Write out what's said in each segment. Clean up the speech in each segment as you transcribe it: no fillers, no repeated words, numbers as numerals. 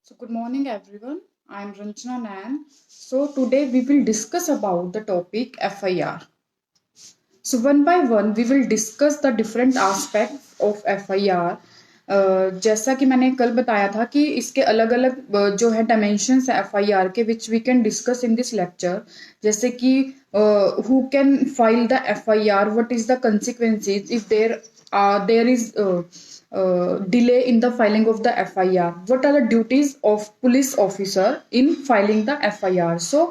So good morning everyone. I am Ranjana Nan. So today we will discuss about the topic FIR. So one by one we will discuss the different aspects of FIR. जैसा कि मैंने कल बताया था कि इसके अलग अलग जो है डायमेंशंस है FIR के which we can discuss in this lecture, जैसे कि who can file the FIR, what is the consequences if there is delay in the filing of the FIR. What are the duties of police officer in filing the FIR? So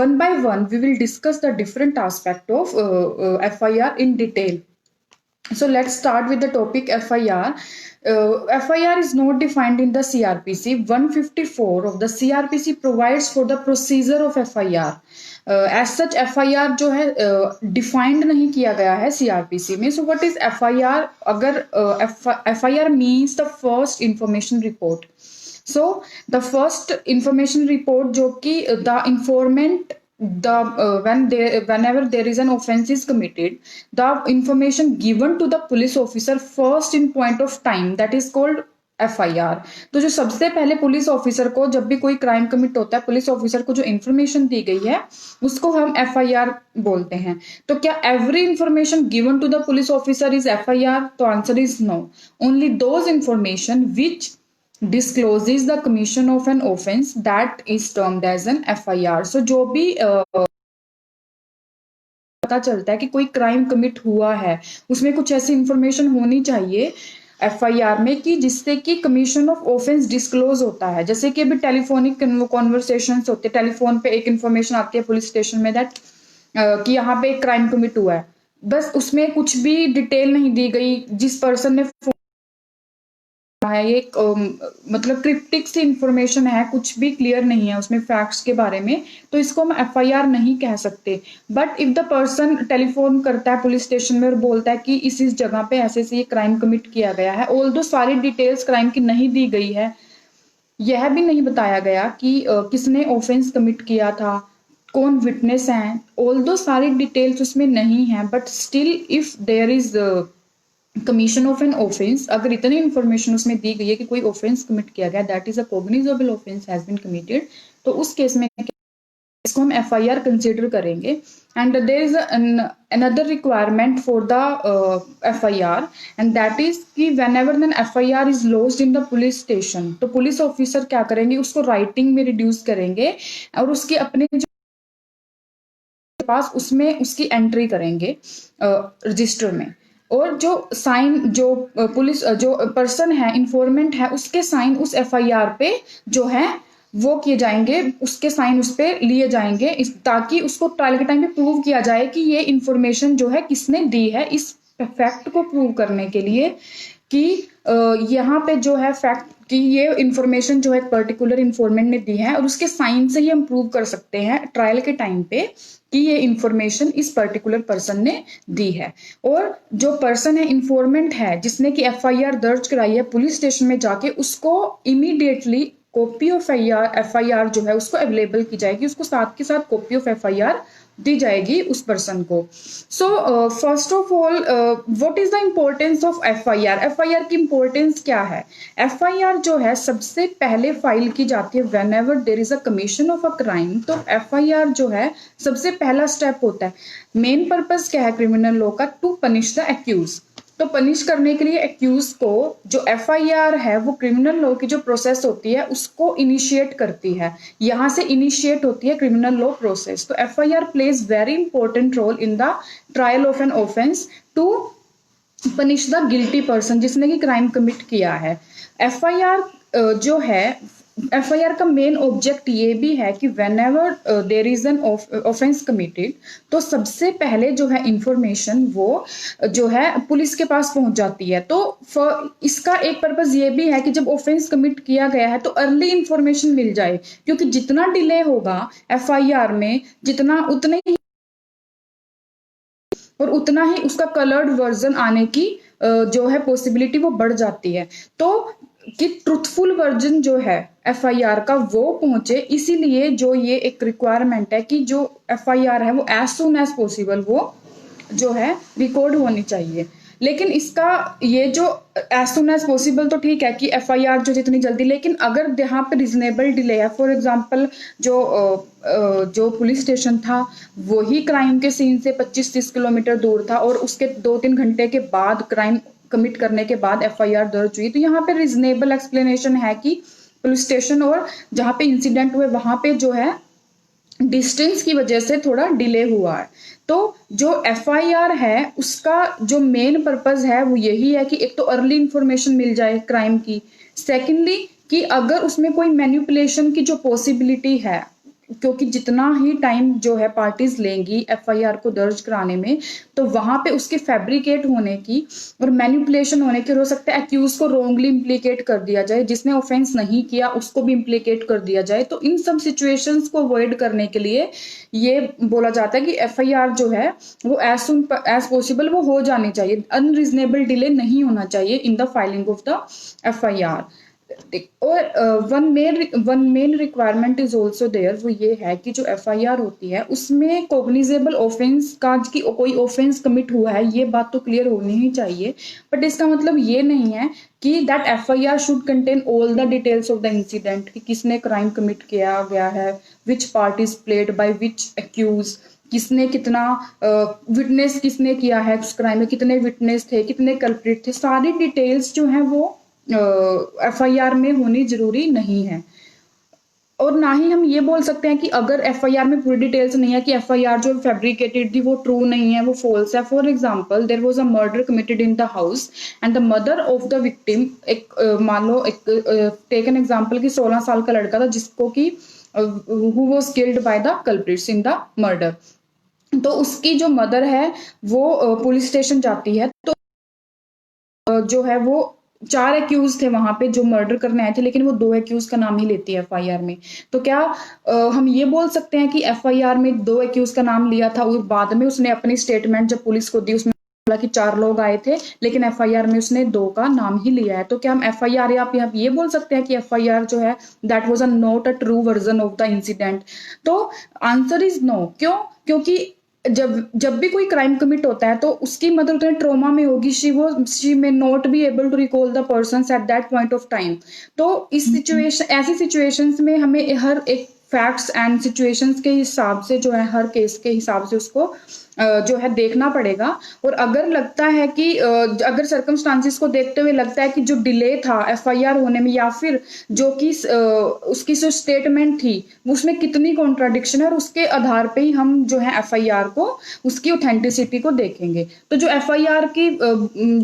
one by one we will discuss the different aspect of FIR in detail. So let's start with the topic FIR. FIR is not defined in the CRPC. 154 of the CRPC provides for the procedure of FIR. As such FIR जो है defined नहीं किया गया है CRPC में. So what is FIR? अगर FIR means the first information report. So the first information report जो कि the informant whenever there is an offense is committed, the information given to the police officer first in point of time, that is called FIR. तो जो सबसे पहले police officer को जब भी कोई क्राइम कमिट होता है, पुलिस ऑफिसर को जो इन्फॉर्मेशन दी गई है उसको हम FIR बोलते हैं. तो क्या every information given to the police officer is FIR? तो answer is no. Only those information which discloses the commission of an offense that is termed as an FIR. So जो भी पता चलता है कि कोई क्राइम कमिट हुआ है उसमें कुछ ऐसी इंफॉर्मेशन होनी चाहिए FIR में कि जिससे कि कमीशन ऑफ ऑफेंस डिस्क्लोज होता है. जैसे कि अभी टेलीफोनिक कॉन्वर्सेशंस होते हैं, टेलीफोन पे एक इंफॉर्मेशन आती है पुलिस स्टेशन में दैट कि यहाँ पे एक क्राइम कमिट हुआ है, बस उसमें कुछ भी डिटेल नहीं दी गई. जिस पर्सन ने है एक मतलब क्रिप्टिक सी इंफॉर्मेशन है, कुछ भी क्लियर नहीं है उसमें फैक्ट्स के बारे में, तो इसको हम FIR नहीं कह सकते. But if the person telephone करता है पुलिस स्टेशन में और बोलता है कि इस जगह पे ऐसे से ये क्राइम कमिट किया गया है, ऑल्दो सारी डिटेल्स क्राइम की नहीं दी गई है, यह भी नहीं बताया गया कि किसने ऑफेंस कमिट किया था, कौन विटनेस है, ऑल्दो सारी डिटेल्स उसमें नहीं है, but still if there is commission of an offence, अगर इतनी इन्फॉर्मेशन उसमें दी गई है कि कोई ऑफेंस कमिट किया गया, that is a cognizable offence has been committed, तो उस केस में इसको हम FIR कंसीडर करेंगे. And there is another requirement for the FIR and that is कि whenever N FIR is lodged in the police station, तो police officer क्या करेंगे, उसको राइटिंग में रिड्यूस करेंगे और उसके अपने जो पास उसमें उसकी एंट्री करेंगे रजिस्टर में, और जो साइन जो पुलिस जो पर्सन है इन्फॉर्मेंट है उसके साइन उस FIR पे जो है वो किए जाएंगे, उसके साइन उस पे लिए जाएंगे ताकि उसको ट्रायल के टाइम पे प्रूव किया जाए कि ये इन्फॉर्मेशन जो है किसने दी है. इस फैक्ट को प्रूव करने के लिए कि यहाँ पे जो है फैक्ट कि ये इन्फॉर्मेशन जो है पर्टिकुलर इन्फॉर्मेंट ने दी है, और उसके साइन से ही हम प्रूव कर सकते हैं ट्रायल के टाइम पे कि ये इन्फॉर्मेशन इस पर्टिकुलर पर्सन ने दी है. और जो पर्सन है इन्फॉर्मेंट है जिसने कि FIR दर्ज कराई है पुलिस स्टेशन में जाके, उसको इमीडिएटली कॉपी ऑफ FIR जो है उसको अवेलेबल की जाएगी, उसको साथ के साथ कॉपी ऑफ FIR दी जाएगी उस पर्सन को. So first of all what is the importance of FIR की इम्पोर्टेंस क्या है. FIR जो है सबसे पहले फाइल की जाती है whenever there is a commission of a crime. तो FIR जो है सबसे पहला स्टेप होता है. मेन पर्पस क्या है क्रिमिनल लॉ का, टू पनिश द एक्यूज. तो पनिश करने के लिए एक्यूज को जो FIR है वो क्रिमिनल लॉ की जो प्रोसेस होती है उसको इनिशिएट करती है, यहां से इनिशिएट होती है क्रिमिनल लॉ प्रोसेस. तो FIR plays very important role in the trial of an offence to punish the guilty person जिसने कि क्राइम कमिट किया है. FIR जो है FIR का मेन ऑब्जेक्ट ये भी है कि whenever there is an offence committed, तो सबसे पहले जो है इंफॉर्मेशन वो जो है पुलिस के पास पहुंच जाती है. तो इसका एक पर्पस ये भी है कि जब ऑफेंस कमिट किया गया है तो अर्ली इंफॉर्मेशन मिल जाए, क्योंकि जितना डिले होगा FIR में जितना उतने ही और उतना ही उसका कलर्ड वर्जन आने की जो है पॉसिबिलिटी वो बढ़ जाती है. तो कि ट्रुथफुल वर्जन जो है FIR का वो पहुंचे, इसीलिए जो ये एक रिक्वायरमेंट है कि जो FIR है वो एज सुन एज पॉसिबल वो जो है रिकॉर्ड होनी चाहिए. लेकिन इसका ये जो एज सुन एज पॉसिबल तो ठीक है कि एफआईआर जो जितनी जल्दी, लेकिन अगर यहाँ पे रिजनेबल डिले है, फॉर एग्जांपल जो पुलिस स्टेशन था वही क्राइम के सीन से 25-30 किलोमीटर दूर था और उसके 2-3 घंटे के बाद क्राइम कमिट करने के बाद एफआईआर दर्ज हुई, तो यहाँ पे रिजनेबल एक्सप्लेनेशन है कि पुलिस स्टेशन और जहाँ पे इंसिडेंट हुए वहां पे जो है डिस्टेंस की वजह से थोड़ा डिले हुआ है। तो जो एफआईआर है उसका जो मेन पर्पस है वो यही है कि एक तो अर्ली इंफॉर्मेशन मिल जाए क्राइम की, सेकेंडली कि अगर उसमें कोई मैनिपुलेशन की जो पॉसिबिलिटी है, क्योंकि जितना ही टाइम जो है पार्टीज लेंगी एफआईआर को दर्ज कराने में, तो वहां पे उसके फैब्रिकेट होने की और मैनिपुलेशन होने की, हो सकता है एक्यूज को रोंगली इम्प्लीकेट कर दिया जाए, जिसने ऑफेंस नहीं किया उसको भी इम्प्लीकेट कर दिया जाए। तो इन सब सिचुएशंस को अवॉइड करने के लिए ये बोला जाता है कि एफआईआर जो है वो एज सुन एज पॉसिबल वो हो जानी चाहिए, अनरीजनेबल डिले नहीं होना चाहिए in the filing of the FIR. और one main requirement is also there, वो ये है कि जो एफआईआर होती है उसमें कॉग्निजेबल ऑफेंस का कि कोई ऑफेंस कमिट हुआ है ये बात तो क्लियर होनी ही चाहिए, बट इसका मतलब ये नहीं है कि that FIR should contain all the details of the incident, कि किसने क्राइम कमिट किया गया है, which part is played by which accused, किसने कितना विटनेस किसने किया है उस क्राइम में, कितने विटनेस थे, कितने कल्प्रिट थे, सारी डिटेल्स जो है वो एफआईआर में होनी जरूरी नहीं है। और ना ही हम ये बोल सकते हैं कि अगर एफआईआर में पूरी डिटेल्स नहीं है कि एफआईआर जो फैब्रिकेटेड थी वो ट्रू नहीं है, वो फॉल्स है। For example there was a murder committed in the house and the mother of the victim, एक मान लो एक टेक एन एग्जांपल कि 16 साल का लड़का था जिसको कि who was killed by the culprits in the murder, तो उसकी जो मदर है वो पुलिस स्टेशन जाती है, तो जो है वो 4 एक्यूज थे वहां पे जो मर्डर करने आए थे, लेकिन वो 2 एक्यूज का नाम ही लेती है एफआईआर में। तो क्या हम ये बोल सकते हैं कि एफआईआर में 2 एक्यूज का नाम लिया था और बाद में उसने अपनी स्टेटमेंट जब पुलिस को दी उसमें बोला कि 4 लोग आए थे, लेकिन एफआईआर में उसने 2 का नाम ही लिया है। तो क्या हम एफआईआर या आप ये बोल सकते हैं कि एफआईआर जो है that was a not a true version of the incident? तो आंसर इज नो। क्यों? क्योंकि जब भी कोई क्राइम कमिट होता है तो उसकी मदर उतने ट्रोमा में होगी, she may not be able to recall the persons at that point of time. तो इस सिचुएशन ऐसी सिचुएशंस में हमें हर एक फैक्ट्स एंड सिचुएशंस के हिसाब से जो है हर केस के हिसाब से उसको जो है देखना पड़ेगा। और अगर लगता है कि अगर सर्कमस्टांसिस को देखते हुए लगता है कि जो डिले था एफआईआर होने में या फिर जो कि उसकी जो स्टेटमेंट थी उसमें कितनी कॉन्ट्राडिक्शन है, और उसके आधार पे ही हम जो है एफआईआर को उसकी ऑथेंटिसिटी को देखेंगे। तो जो एफआईआर की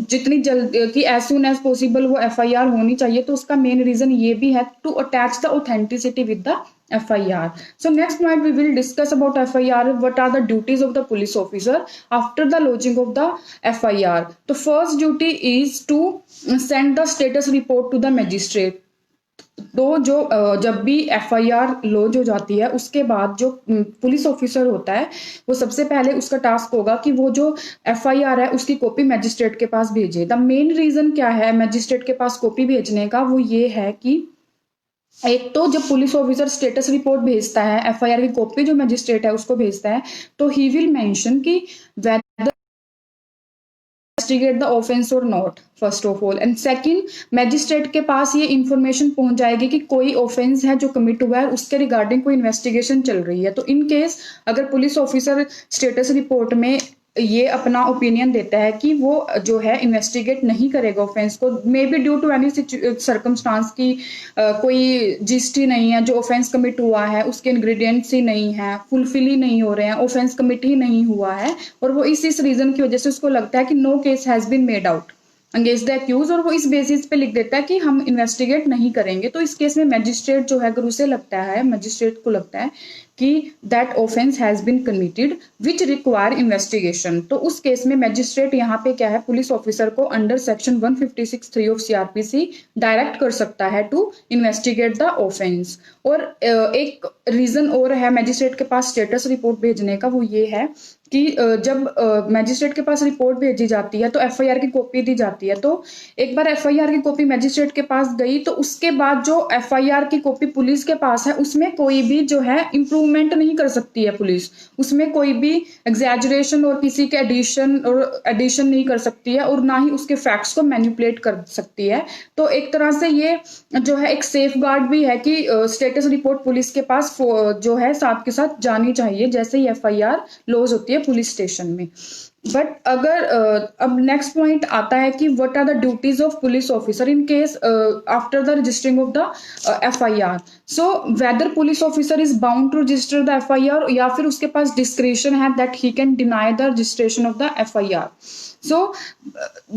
जितनी जल्द की एज सुन एज पॉसिबल वो एफआईआर होनी चाहिए, तो उसका मेन रीजन ये भी है to attach the authenticity with the FIR. So next point we will discuss about FIR. What are the duties of the police officer after the lodging of the FIR? The first duty is to send the status report to the magistrate. तो जो जब भी FIR laws हो जाती है उसके बाद जो पुलिस ऑफिसर होता है वो सबसे पहले उसका टास्क होगा कि वो जो एफआईआर है उसकी कॉपी मैजिस्ट्रेट के पास भेजे। द मेन रीजन क्या है मैजिस्ट्रेट के पास कॉपी भेजने का, वो ये है कि एक तो जब पुलिस ऑफिसर स्टेटस रिपोर्ट भेजता है एफआईआर की कॉपी जो मैजिस्ट्रेट है उसको भेजता है, तो ही विल मेंशन कि वेदर इन्वेस्टिगेट द ऑफेंस और not, first of all. And second, magistrate के पास ये इंफॉर्मेशन पहुंच जाएगी कि कोई ऑफेंस है जो कमिट हुआ है उसके रिगार्डिंग कोई इन्वेस्टिगेशन चल रही है। तो इन केस अगर पुलिस ऑफिसर स्टेटस रिपोर्ट में ये अपना ओपिनियन देता है कि वो जो है इन्वेस्टिगेट नहीं करेगा ऑफेंस को, may be due to any circumstance की कोई जिस्ट ही नहीं है, जो ऑफेंस कमिट हुआ है उसके इंग्रेडिएंट्स ही नहीं है, फुलफिल ही नहीं हो रहे हैं, ऑफेंस कमिट ही नहीं हुआ है, और वो इस रीजन की वजह से उसको लगता है कि no case has been made out against the accused, और वो इस बेसिस पे लिख देता है कि हम इन्वेस्टिगेट नहीं करेंगे। तो इस केस में मैजिस्ट्रेट जो है अगर उसे लगता है मैजिस्ट्रेट को लगता है कि that offence has been committed which require investigation, तो उस केस में मैजिस्ट्रेट यहाँ पे क्या है पुलिस ऑफिसर को under section 156(3) of CRPC direct कर सकता है टू इन्वेस्टिगेट द ऑफेंस। और एक रीजन और है मैजिस्ट्रेट के पास स्टेटस रिपोर्ट भेजने का, वो ये है कि जब मैजिस्ट्रेट के पास रिपोर्ट भेजी जाती है तो एफआईआर की कॉपी दी जाती है। तो एक बार एफआईआर की कॉपी मैजिस्ट्रेट के पास गई तो उसके बाद जो एफआईआर की कॉपी पुलिस के पास है उसमें कोई भी जो है इम्प्रूव मूवमेंट नहीं कर सकती है पुलिस, उसमें कोई भी एग्जैजरेशन और किसी के एडिशन नहीं कर सकती है, और ना ही उसके फैक्ट्स को मैनिपुलेट कर सकती है। तो एक तरह से ये जो है एक सेफ गार्ड भी है कि स्टेटस रिपोर्ट पुलिस के पास जो है साथ के साथ जानी चाहिए, जैसे ही FIR लॉज होती है पुलिस स्टेशन में। बट अगर अब नेक्स्ट पॉइंट आता है कि what are the duties of police officer in case after the registering of the FIR। So whether police officer is bound to register the FIR, या फिर उसके पास डिस्क्रिशन है that he can deny the registration of the FIR। So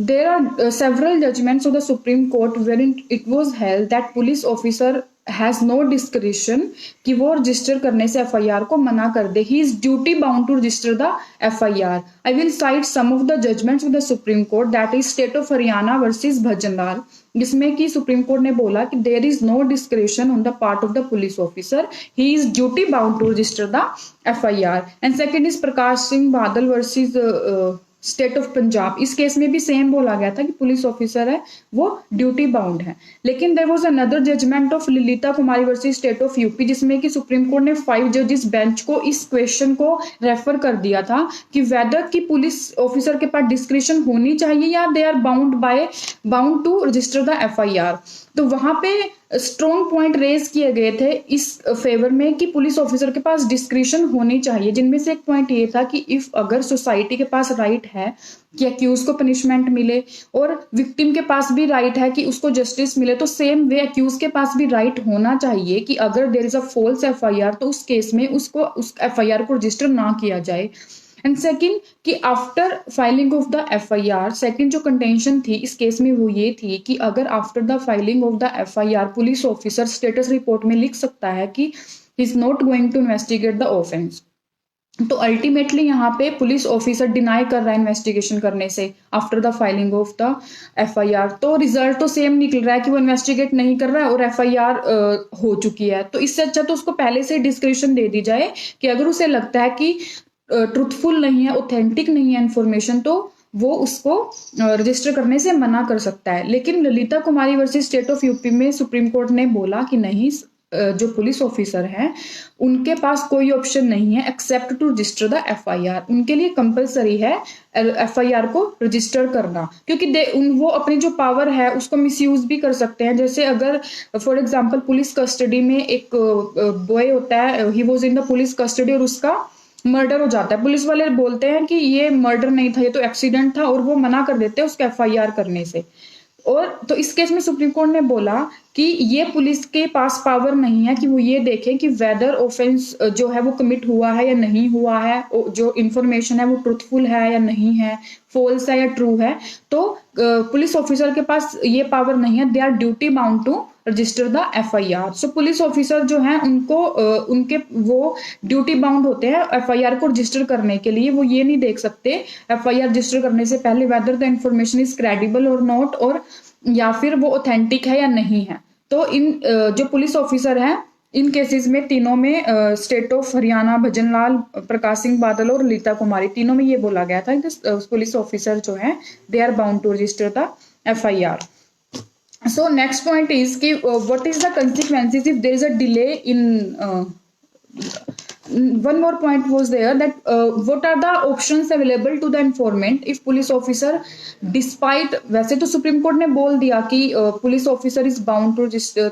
there are several judgments of the Supreme Court wherein it was held that police officer has no discretion कि वो register करने से FIR को मना कर दे। He is duty bound to register the FIR. I will cite some of the judgments of the Supreme Court, that is State of Haryana versus Bhajanlal, जिसमें कि supreme court ने बोला कि there is no discretion on the part of the police officer, he is duty bound to register the FIR। And second is Prakash Singh Badal versus state of Punjab. इस case में भी same बोला गया था कि पुलिस ऑफिसर है वो ड्यूटी बाउंड है। लेकिन there was another judgment of Lalita Kumari versus state of UP, जिसमें कि सुप्रीम कोर्ट ने 5 जजेस बेंच को इस क्वेश्चन को रेफर कर दिया था कि वेदर की पुलिस ऑफिसर के पास डिस्क्रिशन होनी चाहिए या they are bound to register the FIR। तो वहां पे स्ट्रॉन्ग पॉइंट रेज किए गए थे इस फेवर में कि पुलिस ऑफिसर के पास डिस्क्रिशन होनी चाहिए, जिनमें से एक पॉइंट ये था कि इफ अगर सोसाइटी के पास राइट है कि अक्यूज को पनिशमेंट मिले और विक्टिम के पास भी राइट है कि उसको जस्टिस मिले, तो सेम वे अक्यूज के पास भी राइट होना चाहिए कि अगर there is a false FIR तो उस केस में उसको उस FIR को रजिस्टर ना किया जाए। एंड सेकंड कि after filing of the FIR, second जो कंटेंशन थी इस केस में वो ये थी कि अगर after the filing of the FIR police officer status report में लिख सकता है कि he is not going to investigate the offence, तो अल्टीमेटली यहाँ पे पुलिस ऑफिसर डिनाई कर रहा है इन्वेस्टिगेशन करने से after the filing of the FIR। तो रिजल्ट तो सेम निकल रहा है कि वो इन्वेस्टिगेट नहीं कर रहा है और FIR हो चुकी है। तो इससे अच्छा तो उसको पहले से डिस्क्रिप्शन दे दी जाए कि अगर उसे लगता है कि ट्रुथफुल नहीं है, ऑथेंटिक नहीं है इन्फॉर्मेशन, तो वो उसको रजिस्टर करने से मना कर सकता है। लेकिन Lalita Kumari versus state of UP में सुप्रीम कोर्ट ने बोला कि नहीं, जो पुलिस ऑफिसर हैं उनके पास कोई ऑप्शन नहीं है except to register the FIR। उनके लिए कंपलसरी है FIR को रजिस्टर करना, क्योंकि वो अपनी जो पावर है उसको मिसयूज भी कर सकते हैं। जैसे अगर फॉर एग्जांपल पुलिस कस्टडी में एक बॉय होता है, he was in the police custody और उसका मर्डर हो जाता है, पुलिस वाले बोलते हैं कि ये मर्डर नहीं था, ये तो एक्सीडेंट था, और वो मना कर देते हैं उसका FIR करने से। और तो इस केस में सुप्रीम कोर्ट ने बोला कि ये पुलिस के पास पावर नहीं है कि वो ये देखें कि वेदर ऑफेंस जो है वो कमिट हुआ है या नहीं हुआ है, जो इन्फॉर्मेशन है वो ट्रुथफुल है या नहीं है, फॉल्स है या ट्रू है। तो पुलिस ऑफिसर के पास ये पावर नहीं है, they are duty bound to register the FIR। So police officer जो है उनको उनके वो ड्यूटी बाउंड होते हैं FIR को रजिस्टर करने के लिए। वो ये नहीं देख सकते FIR रजिस्टर करने से पहले whether the information is credible और नॉट, और या फिर वो ऑथेंटिक है या नहीं है। तो इन जो पुलिस ऑफिसर है इन केसेस में तीनों में स्टेट ऑफ हरियाणा, भजनलाल, प्रकाश सिंह बादल और ललिता कुमारी, तीनों में ये बोला गया था कि पुलिस ऑफिसर जो है they are bound to register the FIR। So next point is कि what is the consequences if there is a delay in one more point was there that what are the options available to the informant if police officer despite, वैसे तो supreme court ने बोल दिया कि police officer is bound to register,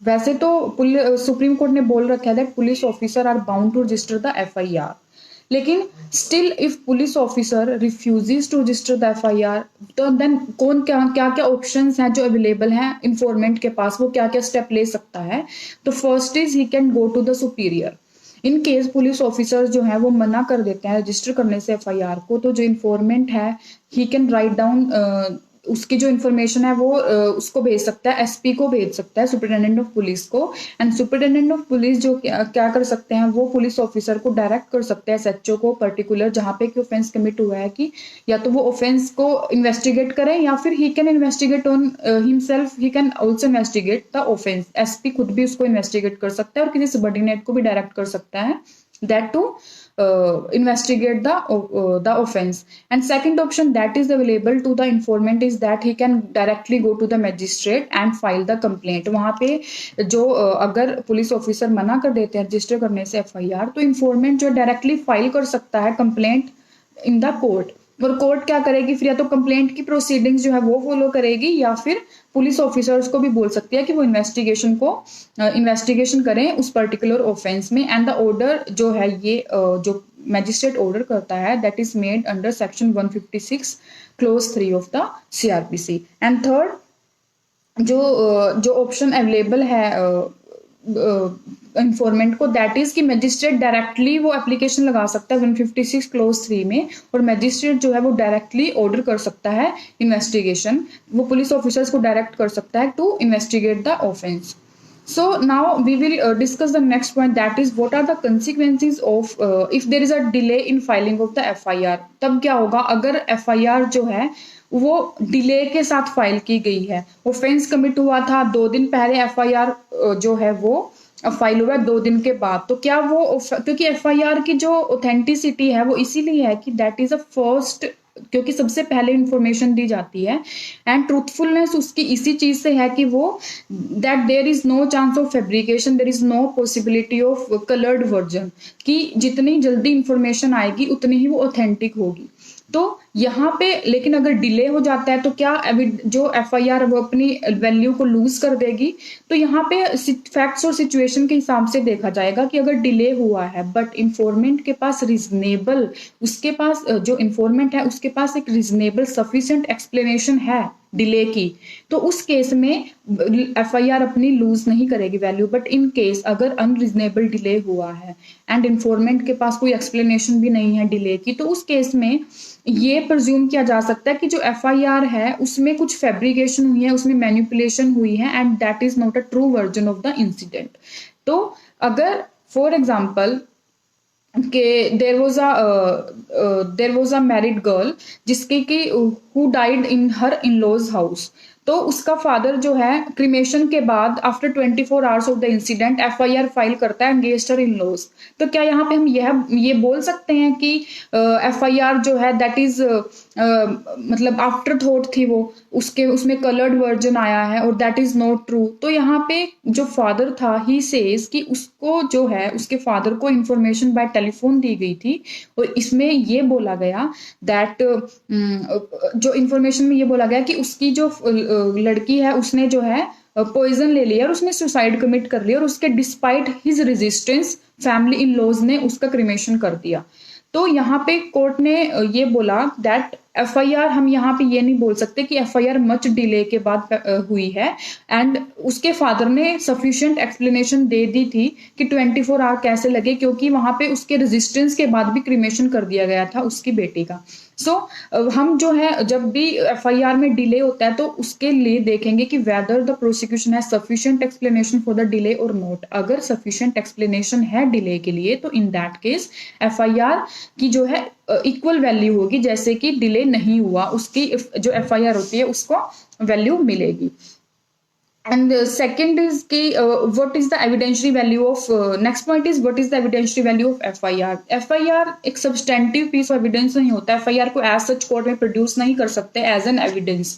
वैसे तो supreme court ने बोल रखा है that police officer are bound to register the FIR, लेकिन still if police officer refuses to register the FIR, तो देन क्या क्या ऑप्शंस हैं जो अवेलेबल हैं इन्फॉर्मेंट के पास, वो क्या क्या स्टेप ले सकता है। तो first is he can go to the superior. In case police officer जो है वो मना कर देते हैं रजिस्टर करने से FIR को, तो जो इन्फॉर्मेंट है ही कैन राइट डाउन उसकी जो इन्फॉर्मेशन है वो उसको भेज सकता है, SP को भेज सकता है, सुपरिटेंडेंट ऑफ पुलिस को। एंड सुपरिटेंडेंट ऑफ पुलिस जो क्या कर सकते हैं, वो पुलिस ऑफिसर को डायरेक्ट कर सकते हैं SHO को पर्टिकुलर जहाँ पे कि ऑफेंस कमिट हुआ है, कि या तो वो ऑफेंस को इन्वेस्टिगेट करें या फिर he can investigate on himself, he can also investigate the offence. SP खुद भी उसको इन्वेस्टिगेट कर सकता है और किसी सबऑर्डिनेट को भी डायरेक्ट कर सकता है, that to investigate the offense. And second option that is available to the informant is that he can directly go to the magistrate and file the complaint. वहाँ पे जो अगर पुलिस ऑफिसर मना कर देते हैं रजिस्टर करने से एफआईआर, तो इन्फॉर्मेंट जो डायरेक्टली फाइल कर सकता है कंप्लेंट इन द कोर्ट। और कोर्ट क्या करेगी फिर, या तो कंप्लेंट की प्रोसीडिंग्स जो है वो फॉलो करेगी, या फिर पुलिस ऑफिसर्स को भी बोल सकती है कि वो इन्वेस्टिगेशन करें उस पर्टिकुलर ऑफेंस में। एंड द ऑर्डर जो है ये जो मैजिस्ट्रेट ऑर्डर करता है that is made under section 156 close 3 of the CrPC. And third जो ऑप्शन अवेलेबल है इन्फॉर्मेंट को, दैट इज कि मैजिस्ट्रेट डायरेक्टली वो एप्लीकेशन लगा सकता है 156 क्लोज 3 में, और मैजिस्ट्रेट जो है वो डायरेक्टली ऑर्डर कर सकता है इन्वेस्टिगेशन, वो पुलिस ऑफिसर्स को डायरेक्ट कर सकता है to investigate the offence. So now we will discuss the next point, that is what are the consequences of if there is a delay in filing of the FIR। तब क्या होगा अगर FIR जो है वो डिले के साथ file की गई है, ऑफेंस कमिट हुआ था 2 दिन पहले, FIR जो है वो फाइल हुआ 2 दिन के बाद, तो क्या वो, क्योंकि FIR की जो ऑथेंटिसिटी है वो इसीलिए है कि दैट इज अ फर्स्ट, क्योंकि सबसे पहले इंफॉर्मेशन दी जाती है, एंड ट्रूथफुलनेस उसकी इसी चीज से है कि वो that there is no chance of fabrication, there is no possibility of coloured version, कि जितनी जल्दी इंफॉर्मेशन आएगी उतनी ही वो ऑथेंटिक होगी। तो यहाँ पे लेकिन अगर डिले हो जाता है तो क्या जो एफआईआर वो अपनी वैल्यू को लूज कर देगी। तो यहाँ पे फैक्ट्स और सिचुएशन के हिसाब से देखा जाएगा कि अगर डिले हुआ है बट इंफॉर्मेंट के पास रीजनेबल, उसके पास जो इंफॉर्मेंट है उसके पास एक रीजनेबल सफिशिएंट एक्सप्लेनेशन है डिले की, तो उस केस में एफआईआर अपनी लूज नहीं करेगी वैल्यू। बट इन केस अगर अनरीजनेबल डिले हुआ है एंड इंफॉर्मेंट के पास कोई एक्सप्लेनेशन भी नहीं है डिले की, तो उस केस में ये प्रिज्यूम किया जा सकता है कि जो एफआईआर है उसमें कुछ फैब्रिकेशन हुई है, उसमें मैनिपुलेशन हुई है, and that is not a true version of the incident. तो अगर फॉर एग्जाम्पल के there was a married girl जिसके की who died in her in laws house, तो उसका फादर जो है क्रिमेशन के बाद after 24 hours of the incident FIR file करता है अगेंस्ट हर इन लॉज। तो क्या यहाँ पे हम ये बोल सकते हैं कि एफआईआर जो है दैट इज मतलब आफ्टर थॉट थी, वो उसमें कलर्ड वर्जन आया है और दैट इज नॉट ट्रू। तो यहाँ पे जो फादर था ही सेज कि उसको जो है उसके फादर को इंफॉर्मेशन बाय टेलीफोन दी गई थी, और इसमें ये बोला गया दैट जो इंफॉर्मेशन में ये बोला गया कि उसकी जो लड़की है उसने जो है पॉइजन ले लिया और उसने सुसाइड कमिट कर लिया, और उसके despite his resistance family in laws ने उसका क्रिमेशन कर दिया। तो यहाँ पे कोर्ट ने ये बोला दैट एफआईआर, हम यहाँ पे ये नहीं बोल सकते कि एफआईआर मच डिले के बाद हुई है, एंड उसके फादर ने सफिशिएंट एक्सप्लेनेशन दे दी थी कि 24 आवर कैसे लगे, क्योंकि वहां पे उसके रेजिस्टेंस के बाद भी क्रिमेशन कर दिया गया था उसकी बेटी का। सो हम जो है जब भी एफआईआर में डिले होता है तो उसके लिए देखेंगे कि वेदर द प्रोसिक्यूशन है sufficient explanation for the delay और नॉट। अगर सफिशिएंट एक्सप्लेनेशन है डिले के लिए तो इन दैट केस एफआईआर की जो है इक्वल वैल्यू होगी, जैसे कि डिले नहीं हुआ उसकी जो एफआईआर होती है उसको वैल्यू मिलेगी। And second is कि what is the evidentiary value of next point is what is the evidentiary value of FIR। FIR एक substantive piece of evidence नहीं होता है, FIR को as such कोर्ट में प्रोड्यूस नहीं कर सकते as an evidence,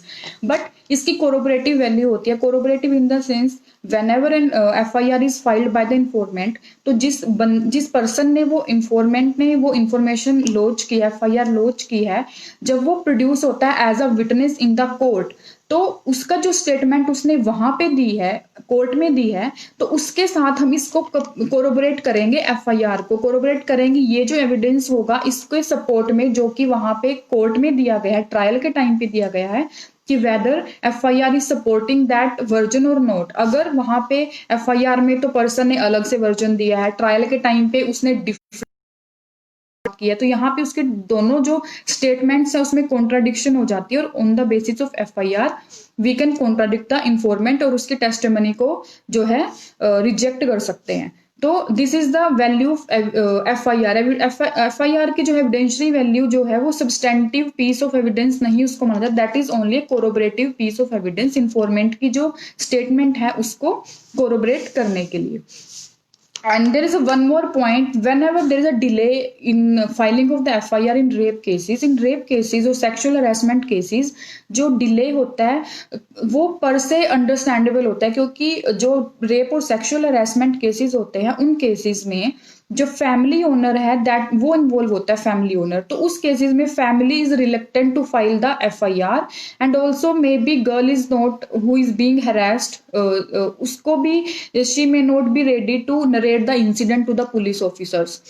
बट इसकी corroborative value होती है। corroborative in the sense whenever an FIR is filed by the informant, तो जिस पर्सन ने वो इंफॉर्मेंट ने वो इंफॉर्मेशन लॉन्च की है, FIR लॉन्च की है, जब वो प्रोड्यूस होता है as a witness in the court, तो उसका जो स्टेटमेंट उसने वहां पे दी है कोर्ट में दी है, तो उसके साथ हम इसको कोरोबोरेट करेंगे, एफआईआर को कोरोबोरेट करेंगे। ये जो एविडेंस होगा इसके सपोर्ट में जो कि वहां पे कोर्ट में दिया गया है, ट्रायल के टाइम पे दिया गया है कि whether FIR is supporting that version और नॉट। अगर वहां पे एफआईआर में तो पर्सन ने अलग से वर्जन दिया है, ट्रायल के टाइम पे उसने डिफरेंट किया, तो यहाँ पे उसके दोनों जो स्टेटमेंट्स है उसमें कॉन्ट्राडिक्शन हो जाती है, और on the basis of FIR we can contradict the informant और उसके टेस्टिमनी को जो है रिजेक्ट कर सकते हैं। तो this is the value of FIR. FIR की जो एविडेंशियरी वैल्यू जो है वो सब्सटेंटिव पीस ऑफ एविडेंस नहीं उसको माना जाता, that is only corroborative piece of evidence, इंफॉर्मेंट की जो स्टेटमेंट है उसको कोरोबरेट करने के लिए। And there is a one more point. Whenever there is a delay in filing of the FIR in rape cases और sexual harassment cases, जो delay होता है वो पर से अंडरस्टैंडेबल होता है, क्योंकि जो रेप और सेक्सुअल हरासमेंट केसेस होते हैं उन केसेस में जो फैमिली ओनर है दैट वो इन्वॉल्व होता है, फैमिली ओनर, तो उस केसेस में family is reluctant to file the FIR, and also may be girl is not who is being harassed, उसको भी she may not be ready to narrate the incident to the police officers.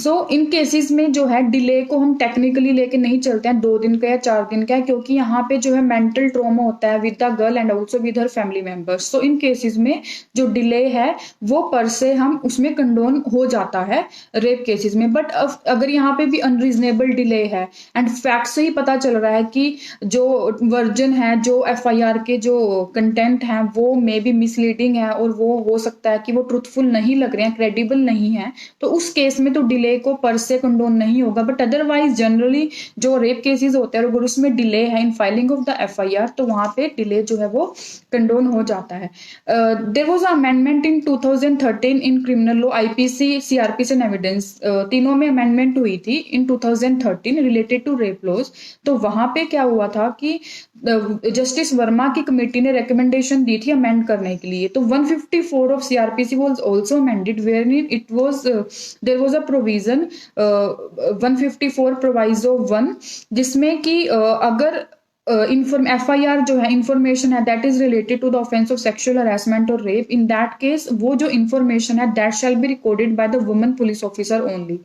So in cases में जो है delay को हम technically लेके नहीं चलते हैं 2 दिन का या 4 दिन का, क्योंकि यहाँ पे जो है मेंटल ट्रॉमा होता है with the girl and also with her family members. So in cases में जो डिले है वो पर से हम उसमें कंडोन हो जाता है रेप केसेस में। बट अगर यहाँ पे भी अनरीजनेबल डिले है एंड फैक्ट से ही पता चल रहा है कि जो वर्जन है, जो FIR के जो कंटेंट है वो मे बी मिसलीडिंग है और वो हो सकता है कि वो ट्रूथफुल नहीं लग रहे हैं, क्रेडिबल नहीं है, तो उस केस में तो डिले को पर से कंडोन नहीं होगा। बट अदरवाइज जनरली जो रेप केसेस होते हैं अगर उसमें डिले है in filing of the FIR तो वहां पे डिले जो है वो कंडोन हो जाता है। There was amendment in 2013 in criminal law, IPC, CRPC and evidence, तीनों में अमेंडमेंट हुई थी in 2013 related to rape laws. तो वहां पे क्या हुआ था कि जस्टिस वर्मा की कमेटी ने रिकमेंडेशन दी थी अमेंड करने के लिए, तो 154 of CRPC was also amended where it was there was a provision 154 proviso 1, जिसमें कि अगर FIR जो है इंफॉर्मेशन है that is related to the offence of sexual harassment और रेप, इन दैट केस वो जो इंफॉर्मेशन है that shall be recorded by the woman police officer only,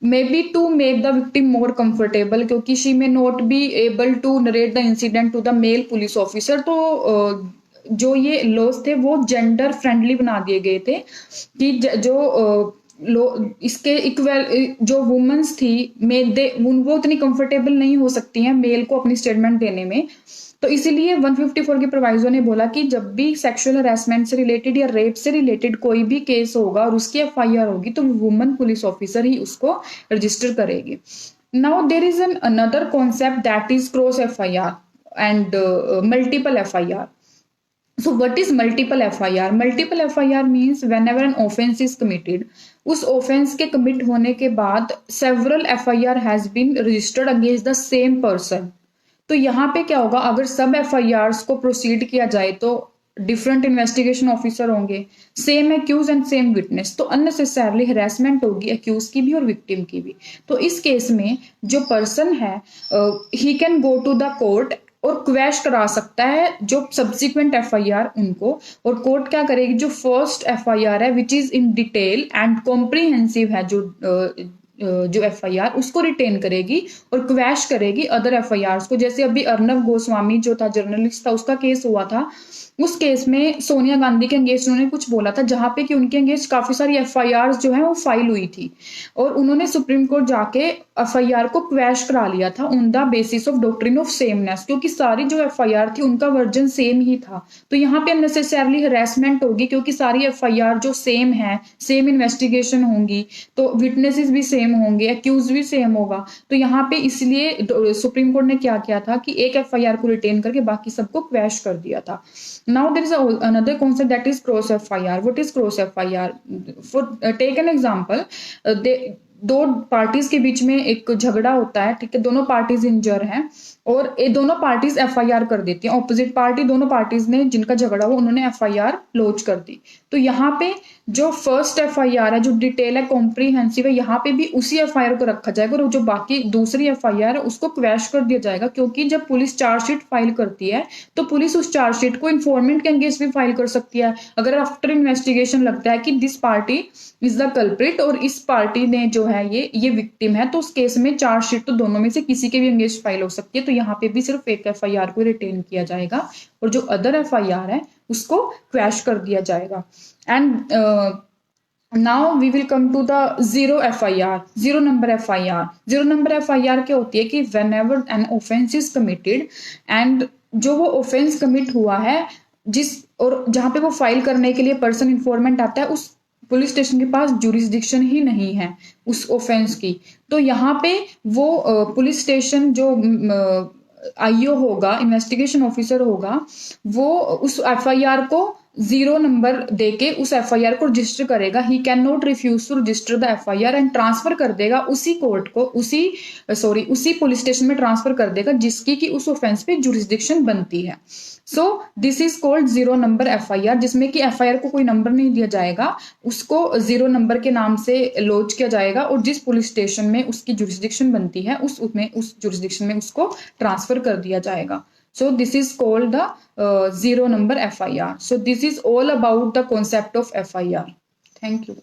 may be to make the victim more comfortable, क्योंकि she may not be able to narrate the incident to the male police officer. तो जो ये laws थे वो gender friendly बना दिए गए थे कि जो लो इसके इक्वल जो वुमेन्स थी वो उतनी कंफर्टेबल नहीं हो सकती हैं मेल को अपनी स्टेटमेंट देने में। तो इसीलिए 154 के प्रोवाइजो ने बोला कि जब भी सेक्सुअल हरासमेंट से रिलेटेड या रेप से रिलेटेड कोई भी केस होगा और उसकी FIR होगी तो वुमन पुलिस ऑफिसर ही उसको रजिस्टर करेगी। Now there is an another concept that is cross FIR and multiple FIR। So what is multiple FIR? Multiple FIR means whenever an offense is committed, उस offense के commit होने के बाद several FIR has been registered against the same person। तो यहाँ पे क्या होगा, अगर सब FIRs को प्रोसीड किया जाए तो डिफरेंट इन्वेस्टिगेशन ऑफिसर होंगे, same accused and same witness, तो अननेसेसरली हरासमेंट होगी एक्यूज की भी और विक्टिम की भी। तो इस केस में जो पर्सन है he can go to the court और क्वैश करा सकता है जो सब्सिक्वेंट FIR उनको, और कोर्ट क्या करेगी, जो फर्स्ट FIR है which is in detail and comprehensive है जो FIR उसको रिटेन करेगी और क्वैश करेगी अदर FIRs को। जैसे अभी अर्नब गोस्वामी जो था जर्नलिस्ट था उसका केस हुआ था, उस केस में सोनिया गांधी के अगेंस्ट उन्होंने कुछ बोला था जहां पे कि उनके अगेंस्ट काफी सारी FIRs जो है वो फाइल हुई थी और उन्होंने सुप्रीम कोर्ट जाके FIR को क्वैश करा लिया था on the basis of doctrine of sameness, क्योंकि सारी जो FIR थी उनका वर्जन सेम ही था। तो यहाँ पे अननेसेसरली हरेसमेंट होगी क्योंकि सारी FIR जो सेम है, सेम इन्वेस्टिगेशन होंगी, तो विटनेसेस भी सेम होंगे, एक्यूज भी सेम होगा। तो यहाँ पे इसलिए सुप्रीम कोर्ट ने क्या किया था कि एक FIR को रिटेन करके बाकी सबको क्वैश कर दिया था। Now there is another concept that is cross FIR. What is cross FIR? For take an example, दो पार्टीज के बीच में एक झगड़ा होता है, ठीक है, दोनों पार्टीज इंजर हैं और ये दोनों पार्टीज FIR कर देती हैं, ऑपोजिट पार्टी दोनों पार्टीज ने जिनका झगड़ा हुआ उन्होंने FIR लॉन्च कर दी। तो यहाँ पे जो फर्स्ट FIR है, जो डिटेल है, कॉम्प्रिहेंसिव है, यहाँ पे भी उसी FIR को रखा जाएगा और जो बाकी दूसरी FIR है उसको क्वैश कर दिया जाएगा, क्योंकि जब पुलिस चार्जशीट फाइल करती है तो पुलिस उस चार्जशीट को इन्फॉर्मेंट के अगेंस्ट भी फाइल कर सकती है। अगर आफ्टर इन्वेस्टिगेशन लगता है कि this party is the culprit और इस पार्टी ने जो है ये विक्टिम है, तो उस केस में चार्जशीट तो दोनों में से किसी के भी अगेंस्ट फाइल हो सकती है। तो यहाँ पे भी सिर्फ एक FIR को रिटेन किया जाएगा और जो अदर FIR है उसको क्वैश कर दिया जाएगा। And now we will come to the zero FIR, zero number FIR। Zero number FIR क्या होती है कि whenever an offence is committed and जो वो ऑफेंस कमिट हुआ है जिस और जहां पे वो फाइल करने के लिए पर्सन इन्फॉर्मेंट आता है उस पुलिस स्टेशन के पास जुरिस्डिक्शन ही नहीं है उस ऑफेंस की, तो यहाँ पे वो पुलिस स्टेशन जो IO होगा, इन्वेस्टिगेशन ऑफिसर होगा, वो उस FIR को 0 नंबर देके उस एफआईआर को रजिस्टर करेगा। He can not refuse to register the FIR and transfer कर देगा उसी कोर्ट को, उसी पुलिस स्टेशन में ट्रांसफर कर देगा जिसकी कि उस ऑफेंस पे जुरिस्डिक्शन बनती है। So this is called 0 number FIR, जिसमें कि एफआईआर को कोई नंबर नहीं दिया जाएगा, उसको 0 नंबर के नाम से लॉन्च किया जाएगा और जिस पुलिस स्टेशन में उसकी जुरिस्डिक्शन बनती है उस जुरिस्डिक्शन में उसको ट्रांसफर कर दिया जाएगा। So this is called the 0 number FIR. So this is all about the concept of FIR. Thank you.